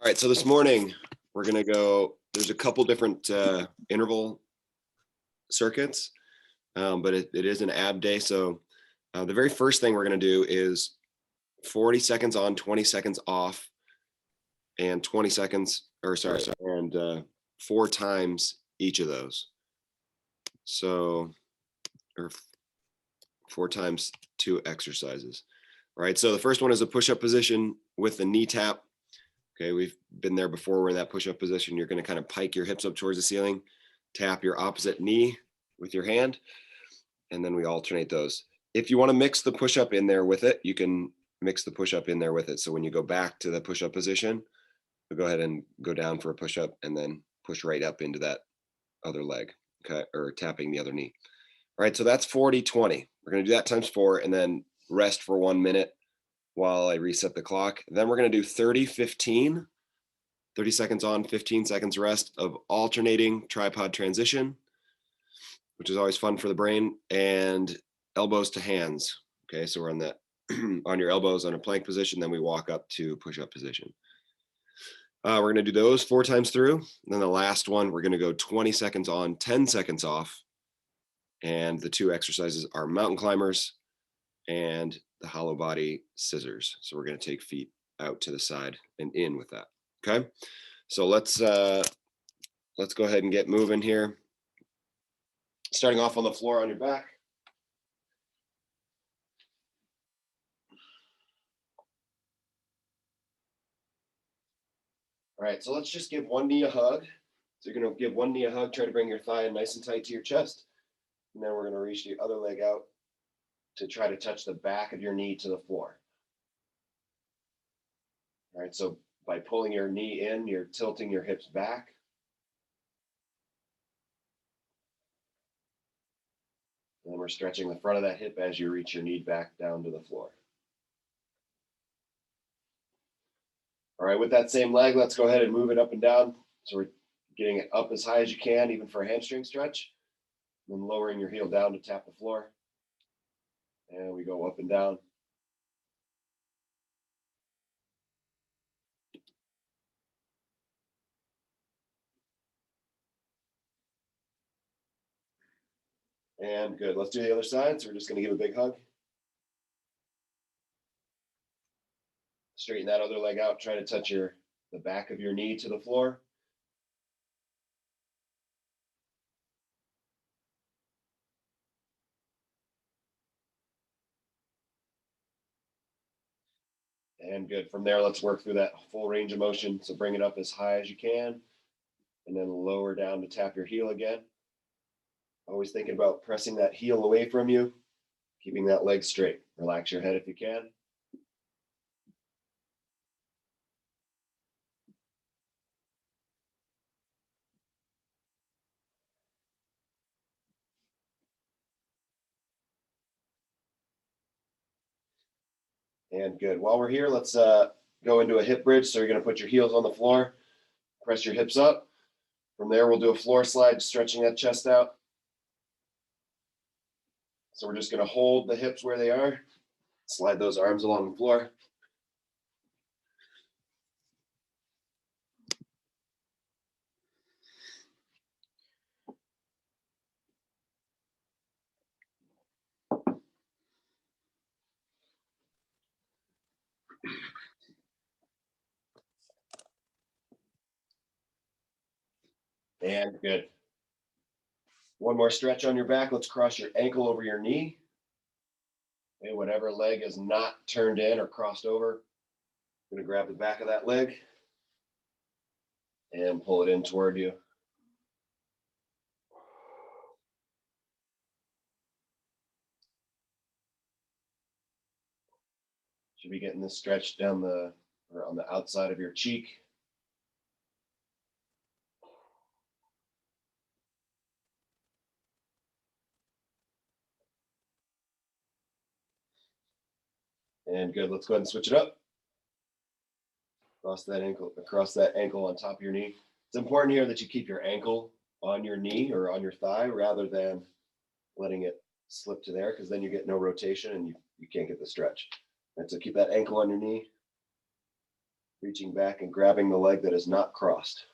All right, so this morning we're gonna go, there's a couple different interval circuits, but it is an ab day. So the very first thing we're gonna do is 40 seconds on, 20 seconds off, and 20 seconds, or sorry, and 4 times each of those. So, or 4 times 2 exercises. All right, so the first one is a push-up position with the knee tap. Okay, we've been there before. We're in that push-up position. You're going to kind of pike your hips up towards the ceiling, tap your opposite knee with your hand, and then we alternate those. If you want to mix the push-up in there with it, you can mix the push-up in there with it. So when you go back to the push-up position, you'll go ahead and go down for a push-up and then push right up into that other leg, okay, or tapping the other knee. All right, so that's 40-20. We're going to do that times 4 and then rest for 1 minute while I reset the clock. Then we're going to do 30-15, 30 seconds on, 15 seconds rest of alternating tripod transition, which is always fun for the brain, and elbows to hands. Okay, so we're on that on your elbows on a plank position, then we walk up to push-up position. We're going to do those 4 times through. And then the last one, we're going to go 20 seconds on, 10 seconds off. And the 2 exercises are mountain climbers and the hollow body scissors. So we're going to take feet out to the side and in with that. Okay, so let's go ahead and get moving here. Starting off on the floor on your back. All right, so let's just give one knee a hug. So you're going to give one knee a hug, try to bring your thigh nice and tight to your chest. And then we're going to reach the other leg out to try to touch the back of your knee to the floor. All right, so by pulling your knee in, you're tilting your hips back. And then we're stretching the front of that hip as you reach your knee back down to the floor. All right, with that same leg, let's go ahead and move it up and down. So we're getting it up as high as you can, even for a hamstring stretch. And then lowering your heel down to tap the floor. And we go up and down. And good. Let's do the other side. So we're just going to give a big hug. Straighten that other leg out. Try to touch the back of your knee to the floor. And good. From there, let's work through that full range of motion. So bring it up as high as you can, and then lower down to tap your heel again. Always thinking about pressing that heel away from you, keeping that leg straight. Relax your head if you can. And good. While we're here, let's go into a hip bridge. So you're going to put your heels on the floor, press your hips up. From there, we'll do a floor slide, stretching that chest out. So we're just going to hold the hips where they are, slide those arms along the floor. And good. One more stretch on your back. Let's cross your ankle over your knee. Okay, whatever leg is not turned in or crossed over, I'm going to grab the back of that leg and pull it in toward you. Should be getting this stretch down or on the outside of your cheek. And good. Let's go ahead and switch it up. Across that ankle on top of your knee. It's important here that you keep your ankle on your knee or on your thigh rather than letting it slip to there, because then you get no rotation and you can't get the stretch. And so keep that ankle on your knee. Reaching back and grabbing the leg that is not crossed.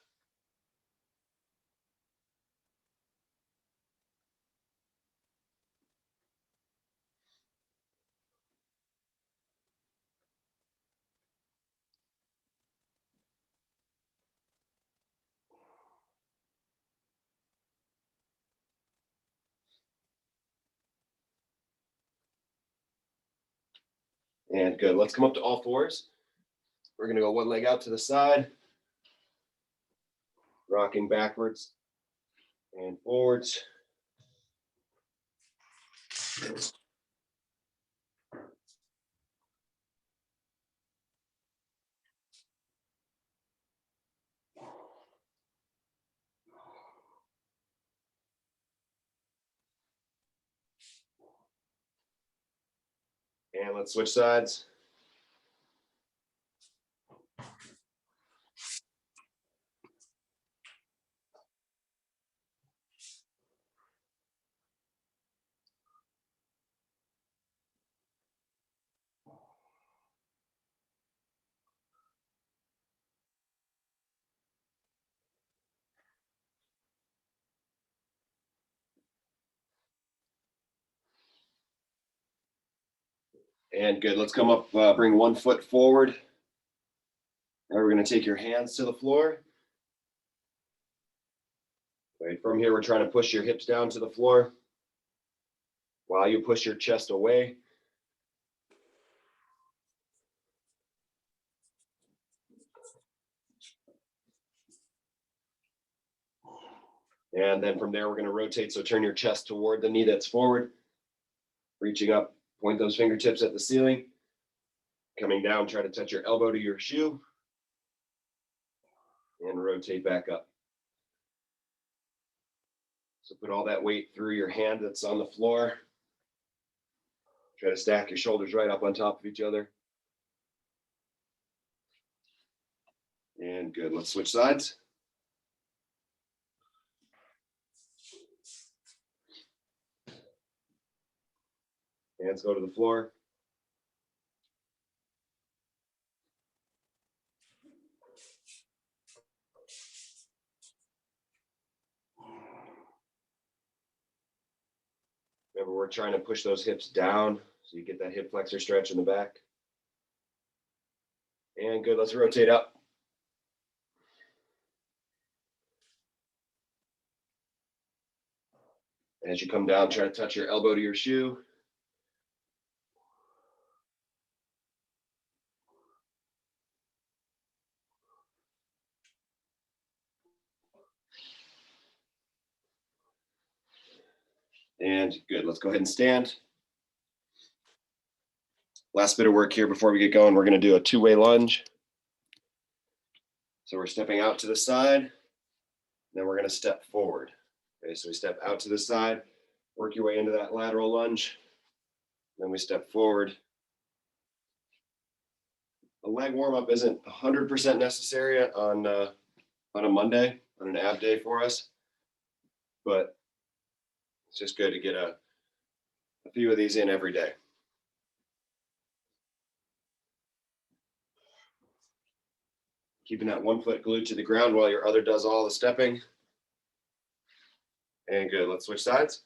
And good. Let's come up to all fours. We're going to go one leg out to the side, rocking backwards and forwards. And let's switch sides. And good. Let's come up, bring one foot forward. Now we're going to take your hands to the floor. Right, from here, we're trying to push your hips down to the floor while you push your chest away. And then from there, we're going to rotate. So turn your chest toward the knee that's forward, reaching up, point those fingertips at the ceiling. Coming down, try to touch your elbow to your shoe and rotate back up. So put all that weight through your hand that's on the floor. Try to stack your shoulders right up on top of each other. And good. Let's switch sides. Hands go to the floor. Remember, we're trying to push those hips down so you get that hip flexor stretch in the back. And good. Let's rotate up. As you come down, try to touch your elbow to your shoe. And good. Let's go ahead and stand. Last bit of work here before we get going. We're going to do a two-way lunge. So we're stepping out to the side. Then we're going to step forward. Okay, so we step out to the side, work your way into that lateral lunge. Then we step forward. A leg warm-up isn't 100% necessary on a Monday, on an ab day for us, but it's just good to get a few of these in every day. Keeping that one foot glued to the ground while your other does all the stepping. And good. Let's switch sides.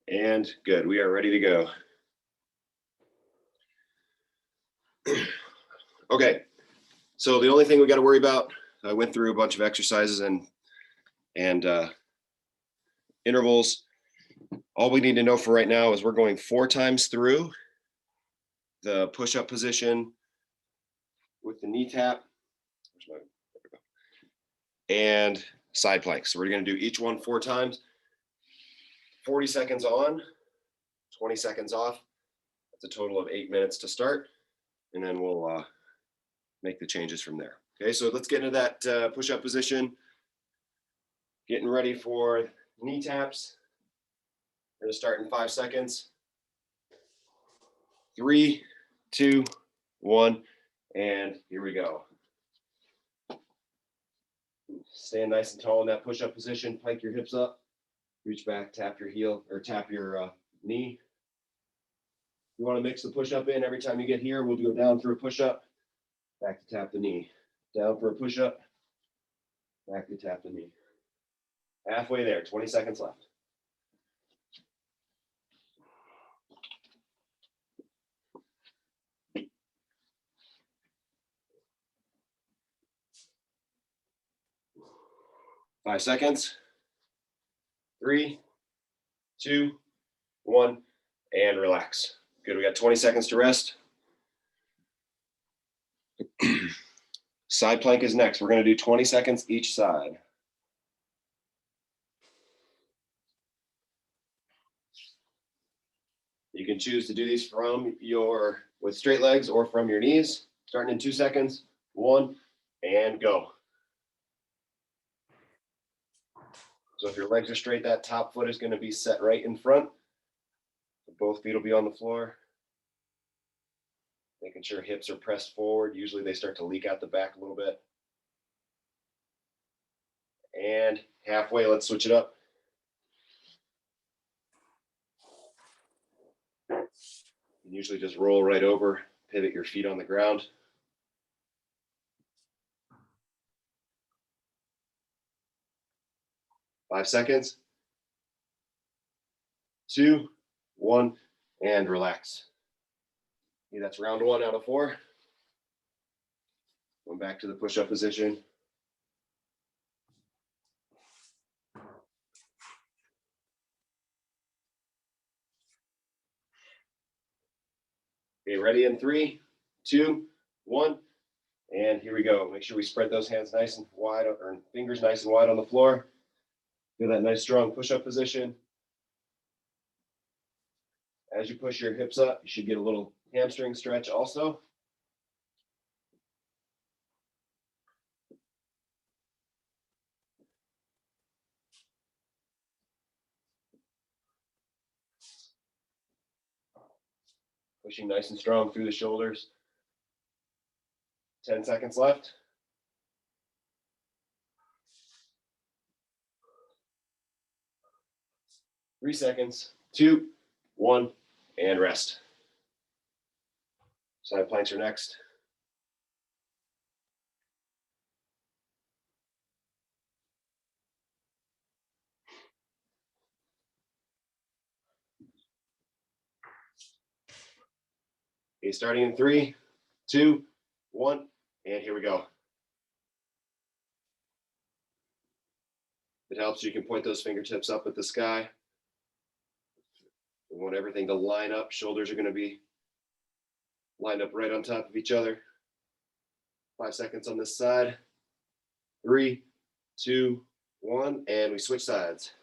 And good. We are ready to go. Okay. So the only thing we got to worry about, I went through a bunch of exercises and intervals. All we need to know for right now is we're going 4 times through the push-up position with the knee tap and side planks. So we're going to do each one 4 times, 40 seconds on, 20 seconds off. That's a total of 8 minutes to start. And then we'll make the changes from there. Okay, so let's get into that push-up position. Getting ready for knee taps. We're gonna start in 5 seconds. 3, 2, 1, and here we go. Stand nice and tall in that push-up position. Pike your hips up. Reach back, tap your heel or tap your knee. You want to mix the push-up in every time you get here. We'll go down for a push-up, back to tap the knee. Down for a push-up, back to tap the knee. Halfway there, 20 seconds left. Five seconds. 3, 2, 1, and relax. Good, we got 20 seconds to rest. Side plank is next. We're gonna do 20 seconds each side. You can choose to do these with straight legs or from your knees. Starting in 2 seconds, 1, and go. So if your legs are straight, that top foot is going to be set right in front. Both feet will be on the floor. Making sure hips are pressed forward. Usually they start to leak out the back a little bit. And halfway, let's switch it up. You usually just roll right over, pivot your feet on the ground. Five seconds. 2, 1, and relax. Okay, that's round 1 out of 4. Going back to the push-up position. Okay, ready in 3, 2, 1, and here we go. Make sure we spread those hands nice and wide, or fingers nice and wide on the floor. Feel that nice strong push-up position. As you push your hips up, you should get a little hamstring stretch also. Pushing nice and strong through the shoulders. 10 seconds left. Three seconds, 2, 1, and rest. Side planks are next. Okay, starting in 3, 2, 1, and here we go. If it helps, you can point those fingertips up at the sky. We want everything to line up. Shoulders are going to be lined up right on top of each other. 5 seconds on this side. 3, 2, 1, and we switch sides.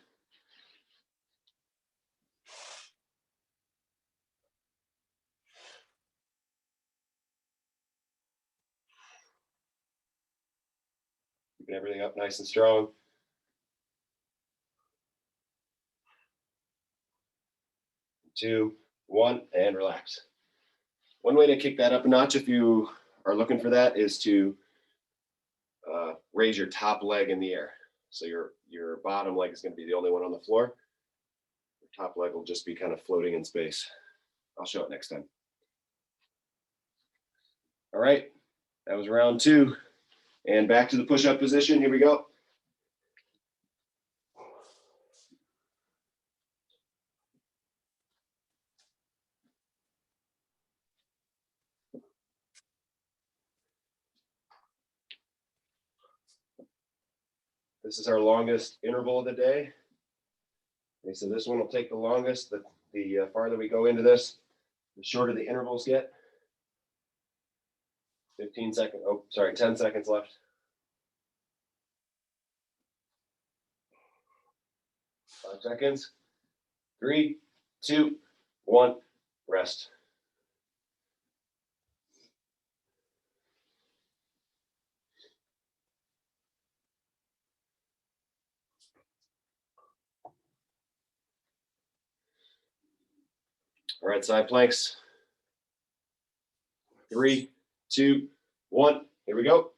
Keeping everything up nice and strong. 2, 1, and relax. One way to kick that up a notch, if you are looking for that, is to raise your top leg in the air. So your bottom leg is going to be the only one on the floor. Your top leg will just be kind of floating in space. I'll show it next time. All right, that was round 2. And back to the push-up position. Here we go. This is our longest interval of the day. Okay, so this one will take the longest. The farther we go into this, the shorter the intervals get. 10 seconds left. 5 seconds. 3, 2, 1, rest. All right, side planks. 3, 2, 1. Here we go.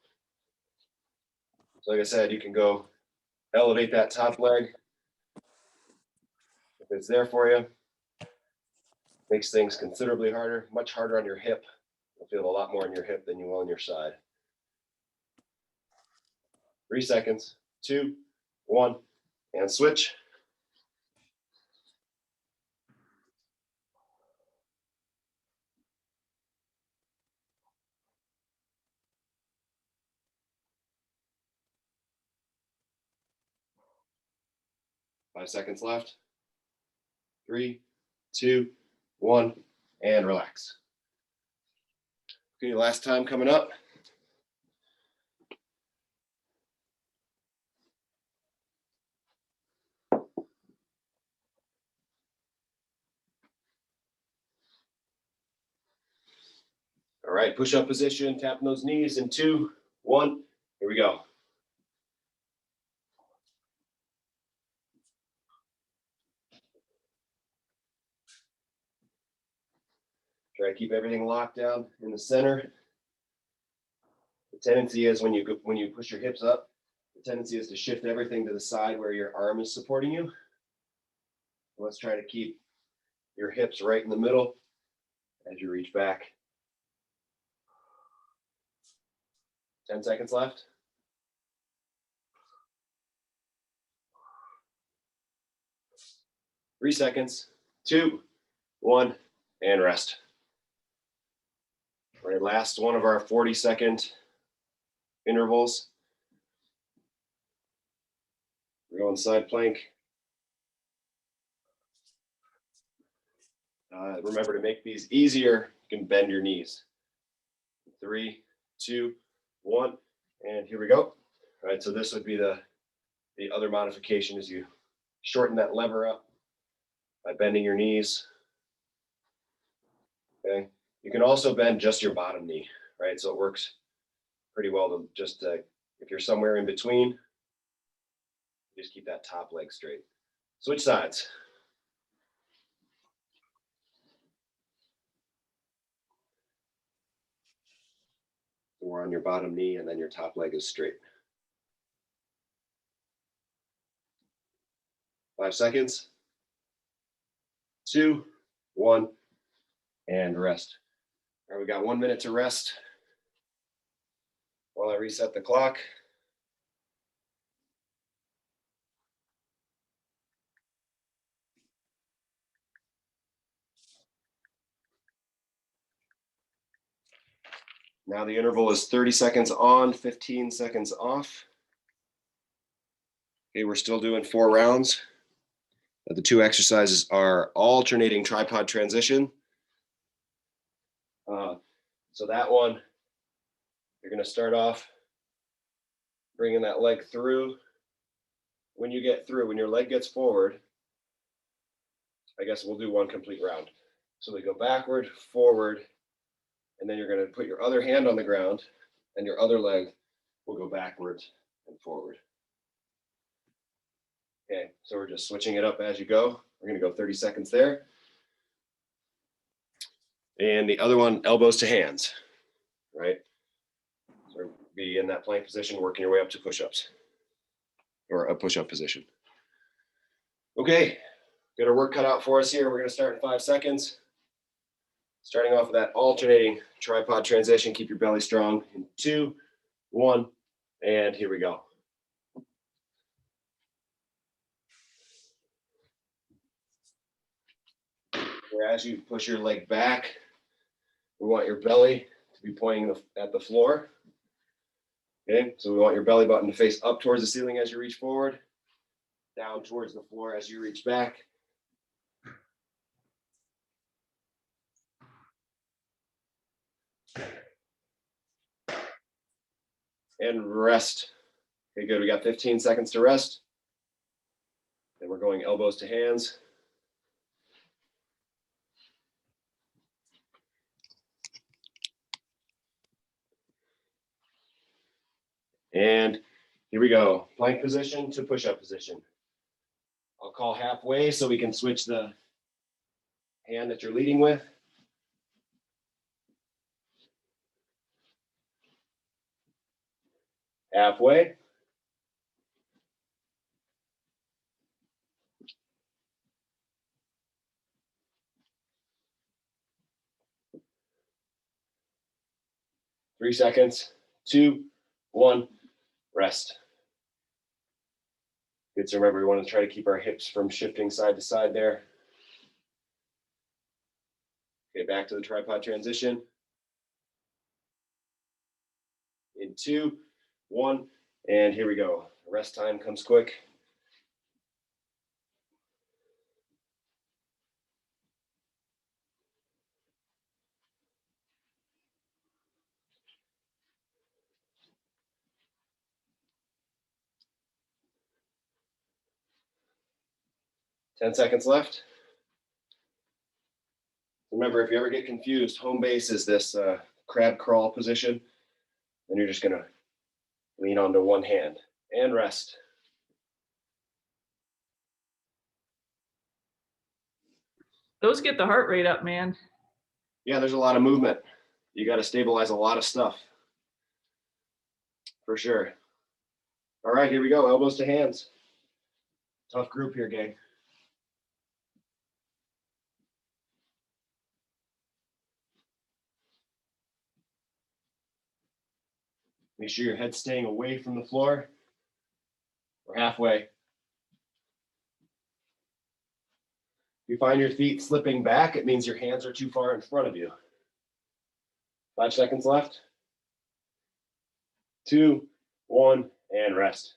So like I said, you can go elevate that top leg if it's there for you. Makes things considerably harder, much harder on your hip. You'll feel a lot more in your hip than you will on your side. 3 seconds, 2, 1, and switch. Five seconds left. 3, 2, 1, and relax. Okay, last time coming up. All right, push-up position, tapping those knees in 2, 1. Here we go. Try to keep everything locked down in the center. The tendency is when you push your hips up, the tendency is to shift everything to the side where your arm is supporting you. Let's try to keep your hips right in the middle as you reach back. 10 seconds left. 3 seconds, 2, 1, and rest. All right, last one of our 40-second intervals. We're going side plank. Remember to make these easier, you can bend your knees. 3, 2, 1, and here we go. All right, so this would be the other modification is you shorten that lever up by bending your knees. Okay, you can also bend just your bottom knee, right? So it works pretty well to just, if you're somewhere in between, just keep that top leg straight. Switch sides. So we're on your bottom knee and then your top leg is straight. 5 seconds, 2, 1, and rest. All right, we got 1 minute to rest while I reset the clock. Now the interval is 30 seconds on, 15 seconds off. Okay, we're still doing 4 rounds. The 2 exercises are alternating tripod transition. So that one, you're going to start off bringing that leg through. When you get through, when your leg gets forward, I guess we'll do 1 complete round. So we go backward, forward, and then you're going to put your other hand on the ground and your other leg will go backwards and forward. Okay, so we're just switching it up as you go. We're going to go 30 seconds there. And the other one, elbows to hands, right? So be in that plank position, working your way up to push-ups or a push-up position. Okay, got our work cut out for us here. We're going to start in 5 seconds. Starting off with that alternating tripod transition. Keep your belly strong in 2, 1, and here we go. As you push your leg back, we want your belly to be pointing at the floor. Okay, so we want your belly button to face up towards the ceiling as you reach forward, down towards the floor as you reach back. And rest. Okay, good. We got 15 seconds to rest. Then we're going elbows to hands. And here we go. Plank position to push-up position. I'll call halfway so we can switch the hand that you're leading with. Halfway. Three seconds, 2, 1, rest. Good, so remember, we want to try to keep our hips from shifting side to side there. Okay, back to the tripod transition. In 2, 1, and here we go. Rest time comes quick. Ten seconds left. Remember, if you ever get confused, home base is this crab crawl position. Then you're just gonna lean onto one hand and rest. Those get the heart rate up, man. Yeah, there's a lot of movement. You got to stabilize a lot of stuff. For sure. All right, here we go. Elbows to hands. Tough group here, gang. Make sure your head's staying away from the floor. We're halfway. If you find your feet slipping back, it means your hands are too far in front of you. 5 seconds left. 2, 1, and rest.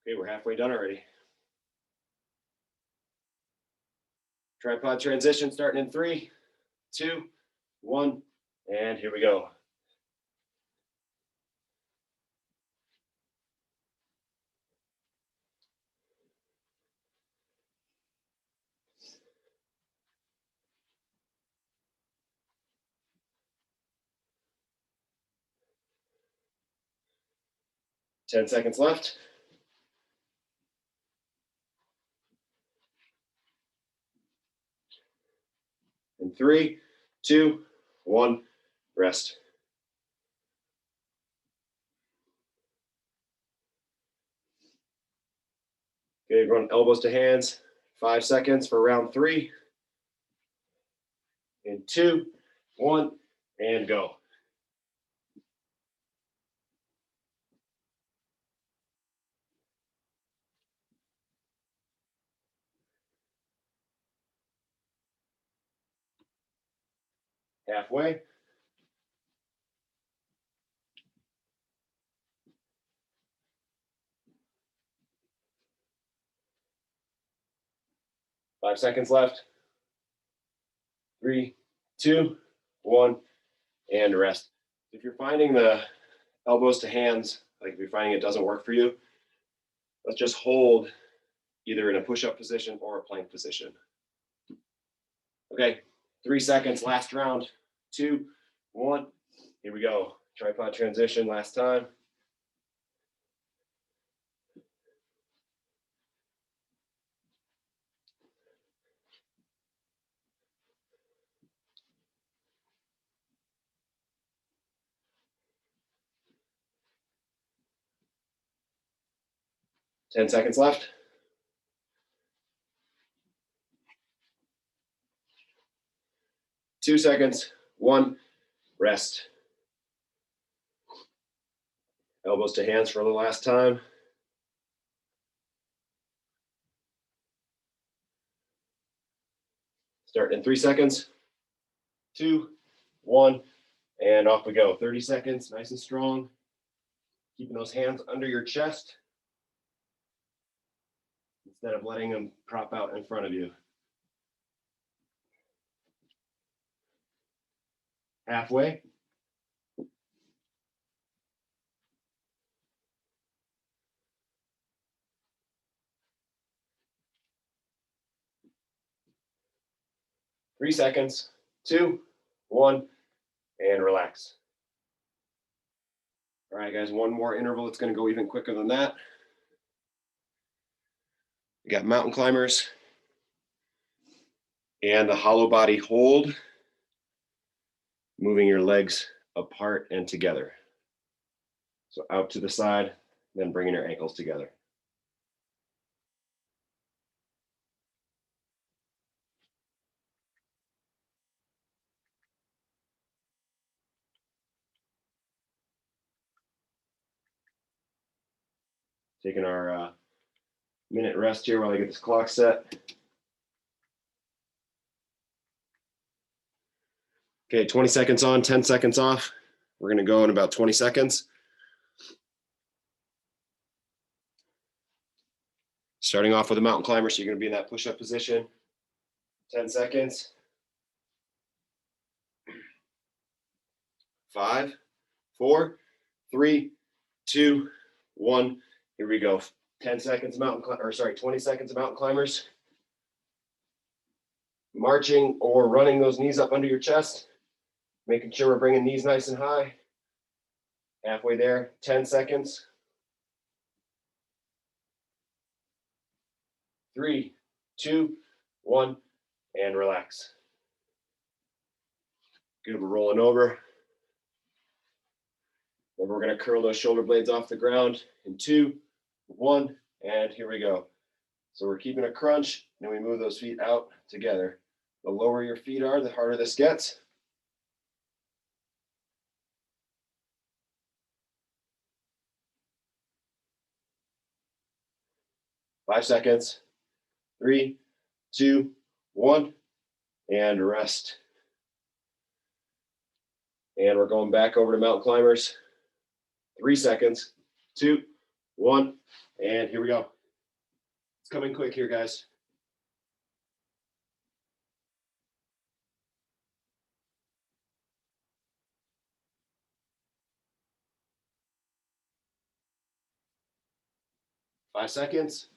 Okay, we're halfway done already. Tripod transition starting in 3, 2, 1, and here we go. Ten seconds left. In 3, 2, 1, rest. Okay, run elbows to hands. 5 seconds for round 3. In 2, 1, and go. Halfway. Five seconds left. 3, 2, 1, and rest. If you're finding the elbows to hands, like if you're finding it doesn't work for you, let's just hold either in a push-up position or a plank position. Okay, 3 seconds, last round. 2, 1, here we go. Tripod transition, last time. Ten seconds left. Two seconds, 1, rest. Elbows to hands for the last time. Start in 3 seconds. 2, 1, and off we go. 30 seconds, nice and strong. Keeping those hands under your chest instead of letting them prop out in front of you. Halfway. Three seconds, 2, 1, and relax. All right, guys, one more interval. It's going to go even quicker than that. We got mountain climbers and the hollow body hold, moving your legs apart and together. So out to the side, then bringing your ankles together. Taking our minute rest here while I get this clock set. Okay, 20 seconds on, 10 seconds off. We're gonna go in about 20 seconds. Starting off with a mountain climber, so you're gonna be in that push-up position. 10 seconds. 5, 4, 3, 2, 1. Here we go. 10 seconds mountain 20 seconds of mountain climbers. Marching or running those knees up under your chest, making sure we're bringing knees nice and high. Halfway there, 10 seconds. 3, 2, 1, and relax. Good, we're rolling over. Then we're gonna curl those shoulder blades off the ground in 2, 1, and here we go. So we're keeping a crunch, and we move those feet out together. The lower your feet are, the harder this gets. Five seconds. 3, 2, 1, and rest. And we're going back over to mountain climbers. 3 seconds. 2, 1, and here we go. It's coming quick here, guys. Five seconds.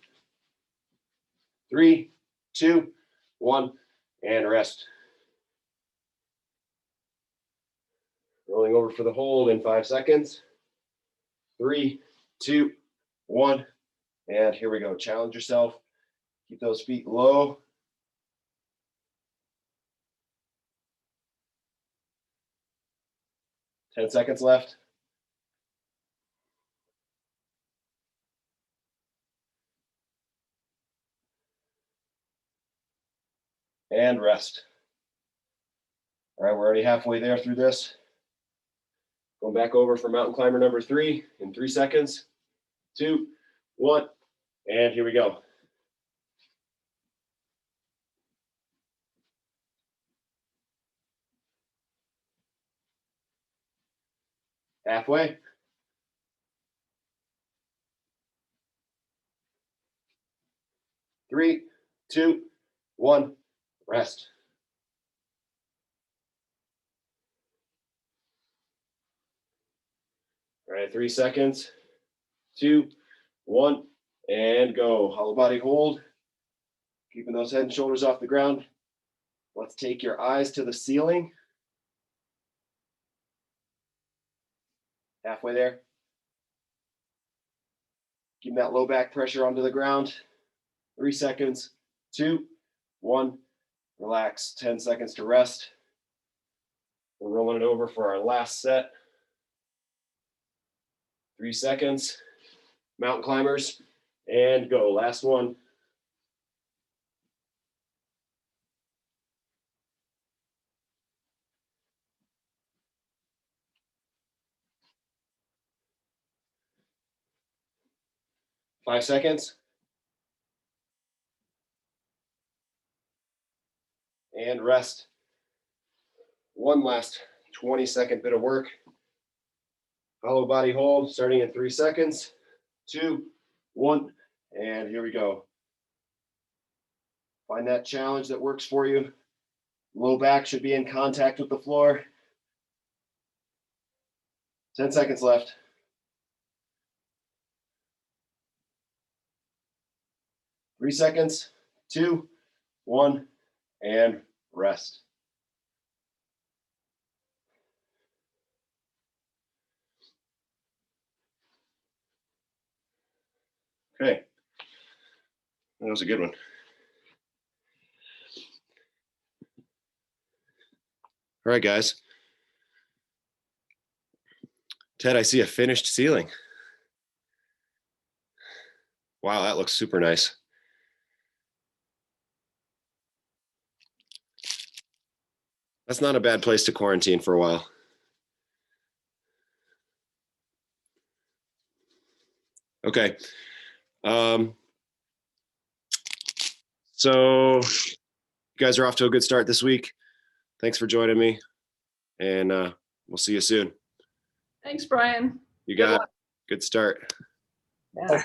3, 2, 1, and rest. Rolling over for the hold in 5 seconds. 3, 2, 1, and here we go. Challenge yourself. Keep those feet low. Ten seconds left. And rest. All right, we're already halfway there through this. Going back over for mountain climber number 3 in 3 seconds. 2, 1, and here we go. Halfway. 3, 2, 1, rest. All right, 3 seconds. 2, 1, and go. Hollow body hold. Keeping those head and shoulders off the ground. Let's take your eyes to the ceiling. Halfway there. Keep that low back pressure onto the ground. 3 seconds. 2, 1, relax. 10 seconds to rest. We're rolling it over for our last set. 3 seconds. Mountain climbers, and go. Last one. Five seconds. And rest. One last 20-second bit of work. Hollow body hold, starting in 3 seconds. 2, 1, and here we go. Find that challenge that works for you. Low back should be in contact with the floor. 10 seconds left. Three seconds. 2, 1, and rest. Okay. That was a good one. All right, guys. Ted, I see a finished ceiling. Wow, that looks super nice. That's not a bad place to quarantine for a while. Okay. So you guys are off to a good start this week. Thanks for joining me, and we'll see you soon. Thanks, Brian. You Good got luck. good start. Yeah.